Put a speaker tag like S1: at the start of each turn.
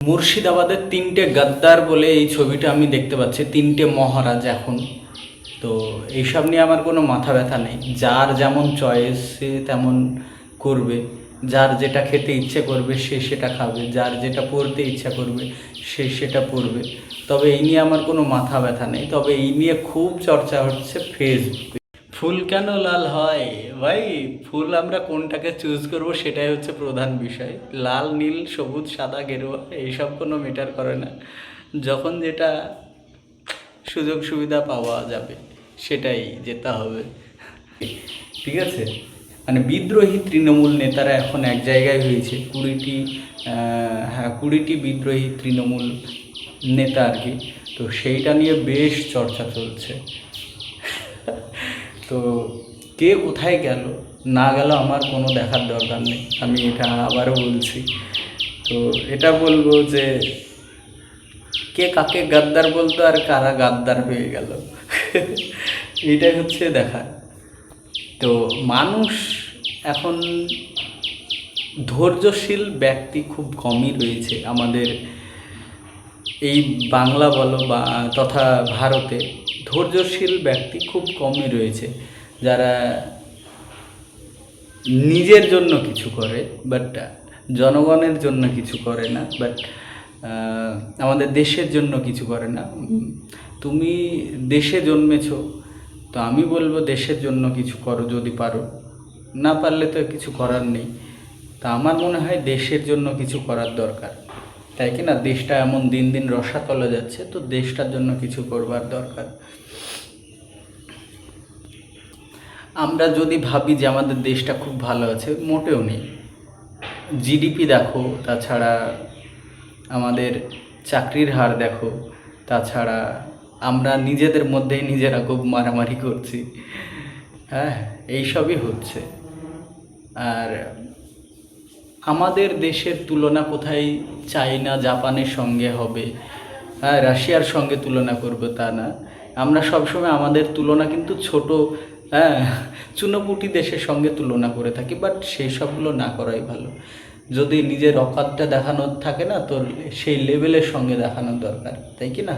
S1: মুর্শিদাবাদের তিনটে গাদ্দার বলে এই ছবিটা আমি দেখতে পাচ্ছি, তিনটে মহারাজ এখন। তো এইসব নিয়ে আমার কোনো মাথা ব্যথা নেই, যার যেমন চয়েস সে তেমন করবে, যার যেটা খেতে ইচ্ছে করবে সে সেটা খাবে, যার যেটা পড়তে ইচ্ছা করবে সে সেটা পড়বে। তবে এই নিয়ে আমার কোনো মাথা ব্যথা নেই। তবে এই নিয়ে খুব চর্চা হচ্ছে ফেসবুকে। ফুল কেন লাল হয় ভাই? ফুল আমরা কোনটাকে চুজ করব সেটাই হচ্ছে প্রধান বিষয়। লাল, নীল, সবুজ, সাদা, গেরুয়া এইসব কোনো ম্যাটার করে না। যখন যেটা সুযোগ সুবিধা পাওয়া যাবে সেটাই যেতে হবে, ঠিক আছে? মানে বিদ্রোহী তৃণমূল নেতারা এখন এক জায়গায় হয়েছে, 20টি, হ্যাঁ 20টি বিদ্রোহী তৃণমূল নেতা আর কি। তো সেইটা নিয়ে বেশ চর্চা চলছে। তো কে কোথায় গেল না গেল আমার কোনো দেখার দরকার নেই, আমি এটা আবারও বলছি। তো এটা বলবো যে কে কাকে গাদ্দার বলতো আর কারা গাদ্দার হয়ে গেল, এটাই হচ্ছে দেখা। তো মানুষ এখন ধৈর্যশীল ব্যক্তি খুব কমই রয়েছে আমাদের এই বাংলা বলো বা তথা ভারতে। ধৈর্যশীল ব্যক্তি খুব কমই রয়েছে যারা নিজের জন্য কিছু করে, বাট জনগণের জন্য কিছু করে না, বাট আমাদের দেশের জন্য কিছু করে না। তুমি দেশে জন্মেছো, তো আমি বলবো দেশের জন্য কিছু করো যদি পারো, না পারলে তো কিছু করার নেই। তা আমার মনে হয় দেশের জন্য কিছু করার দরকার, তাই কি না? দেশটা এমন দিন দিন রসাতলে যাচ্ছে, তো দেশটার জন্য কিছু করবার দরকার। আমরা যদি ভাবি যে আমাদের দেশটা খুব ভালো আছে, মোটেও নেই। জিডিপি দেখো, তাছাড়া আমাদের চাকরির হার দেখো, তাছাড়া আমরা নিজেদের মধ্যেই নিজেরা খুব মারামারি করছি। হ্যাঁ, এইসবই হচ্ছে। আর আমাদের দেশের তুলনা কোথায় চাইনা জাপানের সঙ্গে হবে, হ্যাঁ রাশিয়ার সঙ্গে তুলনা করবো তা না। আমরা সবসময় আমাদের তুলনা কিন্তু ছোট, হ্যাঁ চুনোপুটি দেশের সঙ্গে তুলনা করে থাকি, বাট সেই সবগুলো না করাই ভালো। যদি নিজের অকাতটা দেখানোর থাকে না, তো সেই লেভেলের সঙ্গে দেখানোর দরকার, তাই কি না?